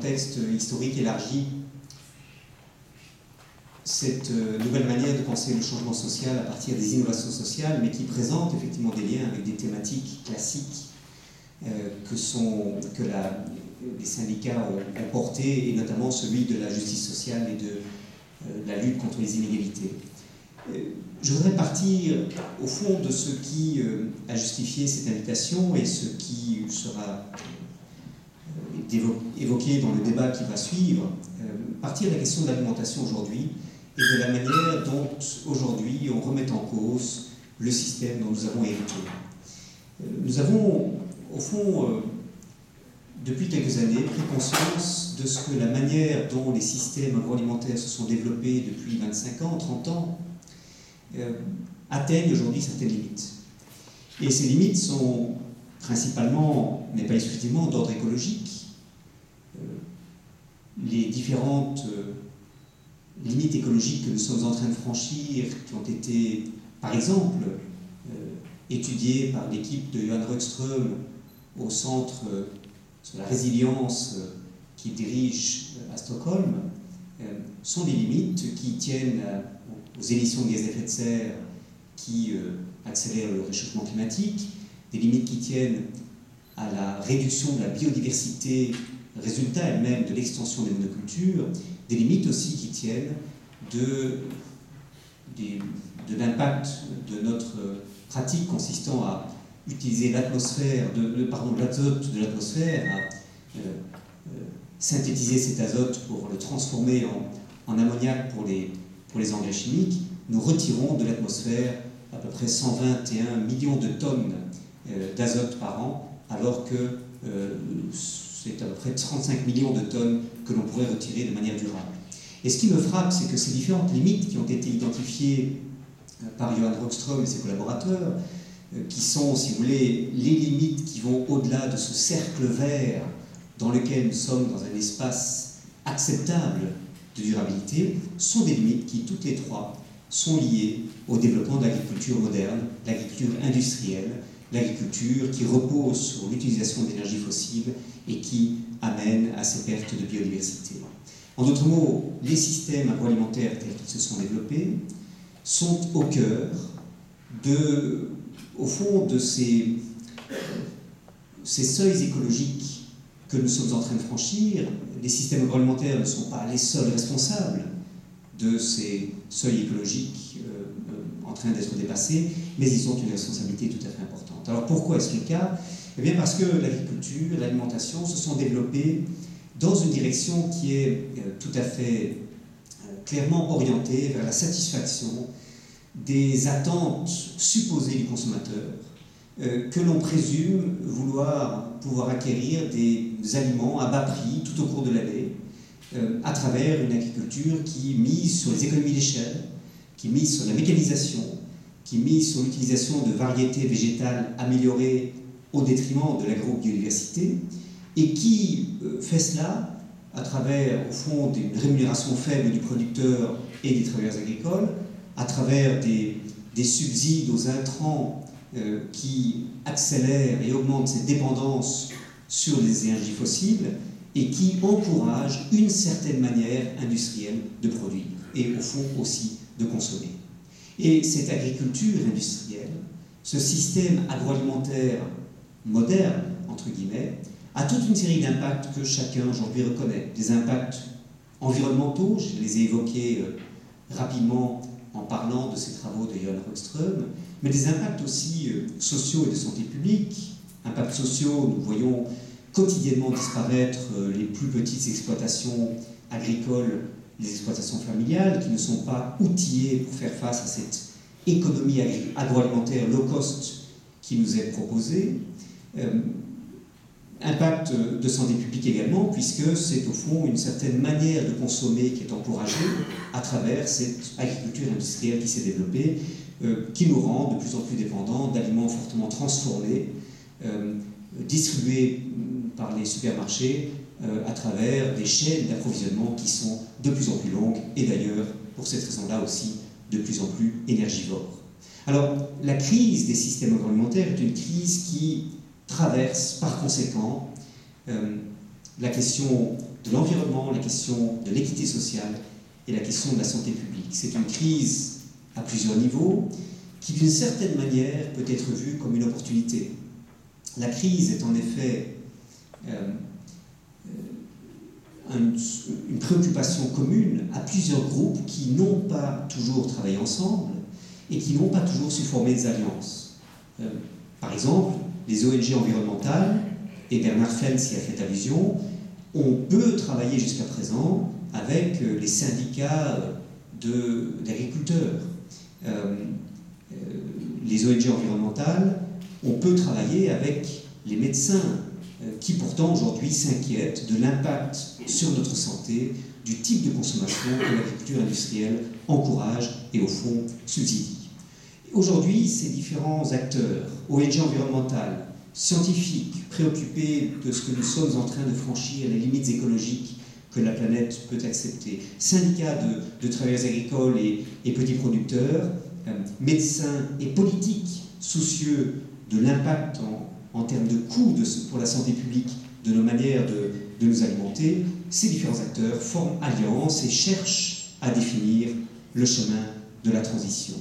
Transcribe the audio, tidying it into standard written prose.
contexte historique élargi cette nouvelle manière de penser le changement social à partir des innovations sociales, mais qui présente effectivement des liens avec des thématiques classiques que les syndicats ont porté, et notamment celui de la justice sociale et de la lutte contre les inégalités. Je voudrais partir au fond de ce qui a justifié cette invitation et ce qui sera évoqué dans le débat qui va suivre, partir de la question de l'alimentation aujourd'hui et de la manière dont aujourd'hui on remet en cause le système dont nous avons hérité. Nous avons, au fond, depuis quelques années, pris conscience de ce que la manière dont les systèmes agroalimentaires se sont développés depuis 25 ans, 30 ans, atteignent aujourd'hui certaines limites. Et ces limites sont principalement, mais pas exclusivement, d'ordre écologique. Les différentes limites écologiques que nous sommes en train de franchir, qui ont été, par exemple, étudiées par l'équipe de Johan Rockström au centre sur la résilience qu'il dirige à Stockholm, sont des limites qui tiennent aux émissions de gaz à effet de serre qui accélèrent le réchauffement climatique, des limites qui tiennent à la réduction de la biodiversité, résultat elle-même de l'extension des monocultures, des limites aussi qui tiennent de l'impact de notre pratique consistant à utiliser l'atmosphère, l'azote de l'atmosphère, à synthétiser cet azote pour le transformer en ammoniac pour les engrais chimiques. Nous retirons de l'atmosphère à peu près 121 millions de tonnes d'azote par an, alors que c'est à peu près 35 millions de tonnes que l'on pourrait retirer de manière durable. Et ce qui me frappe, c'est que ces différentes limites qui ont été identifiées par Johan Rockström et ses collaborateurs, qui sont, si vous voulez, les limites qui vont au-delà de ce cercle vert dans lequel nous sommes dans un espace acceptable de durabilité, sont des limites qui, toutes les trois, sont liées au développement de l'agriculture moderne, l'agriculture industrielle, l'agriculture qui repose sur l'utilisation d'énergie fossile et qui amène à ces pertes de biodiversité. En d'autres mots, les systèmes agroalimentaires tels qu'ils se sont développés sont au cœur au fond de ces seuils écologiques que nous sommes en train de franchir. Les systèmes agroalimentaires ne sont pas les seuls responsables de ces seuils écologiques en train d'être dépassés, mais ils ont une responsabilité tout à fait importante. Alors pourquoi est-ce le cas ? Eh bien parce que l'agriculture, l'alimentation se sont développées dans une direction qui est tout à fait clairement orientée vers la satisfaction des attentes supposées du consommateur, que l'on présume vouloir pouvoir acquérir des aliments à bas prix tout au cours de l'année, à travers une agriculture qui mise sur les économies d'échelle, qui mise sur la mécanisation, qui mise sur l'utilisation de variétés végétales améliorées au détriment de l'agrobiodiversité, et qui fait cela à travers, au fond, une rémunération faible du producteur et des travailleurs agricoles, à travers des subsides aux intrants qui accélèrent et augmentent cette dépendance sur les énergies fossiles et qui encouragent une certaine manière industrielle de produire et, au fond, aussi de consommer. Et cette agriculture industrielle, ce système agroalimentaire moderne, entre guillemets, a toute une série d'impacts que chacun aujourd'hui reconnaît. Des impacts environnementaux, je les ai évoqués rapidement en parlant de ces travaux de Johan Rockström, mais des impacts aussi sociaux et de santé publique. Impacts sociaux, nous voyons quotidiennement disparaître les plus petites exploitations agricoles, les exploitations familiales, qui ne sont pas outillées pour faire face à cette économie agroalimentaire low cost qui nous est proposée. Impact de santé publique également, puisque c'est au fond une certaine manière de consommer qui est encouragée à travers cette agriculture industrielle qui s'est développée, qui nous rend de plus en plus dépendants d'aliments fortement transformés, distribués par les supermarchés à travers des chaînes d'approvisionnement qui sont de plus en plus longues et d'ailleurs, pour cette raison-là aussi, de plus en plus énergivores. Alors, la crise des systèmes agroalimentaires est une crise qui traverse par conséquent la question de l'environnement, la question de l'équité sociale et la question de la santé publique. C'est une crise à plusieurs niveaux qui, d'une certaine manière, peut être vue comme une opportunité. La crise est en effet une préoccupation commune à plusieurs groupes qui n'ont pas toujours travaillé ensemble et qui n'ont pas toujours su former des alliances. Par exemple, les ONG environnementales, et Bernard Fels y a fait allusion, on peut travailler jusqu'à présent avec les syndicats d'agriculteurs. Les ONG environnementales, on peut travailler avec les médecins qui pourtant aujourd'hui s'inquiètent de l'impact sur notre santé du type de consommation que l'agriculture industrielle encourage et au fond subsidie. Aujourd'hui, ces différents acteurs, ONG environnementales, scientifiques, préoccupés de ce que nous sommes en train de franchir, les limites écologiques que la planète peut accepter, syndicats de travailleurs agricoles et petits producteurs, médecins et politiques soucieux de l'impact en termes de coûts pour la santé publique de nos manières de nous alimenter, ces différents acteurs forment alliance et cherchent à définir le chemin de la transition.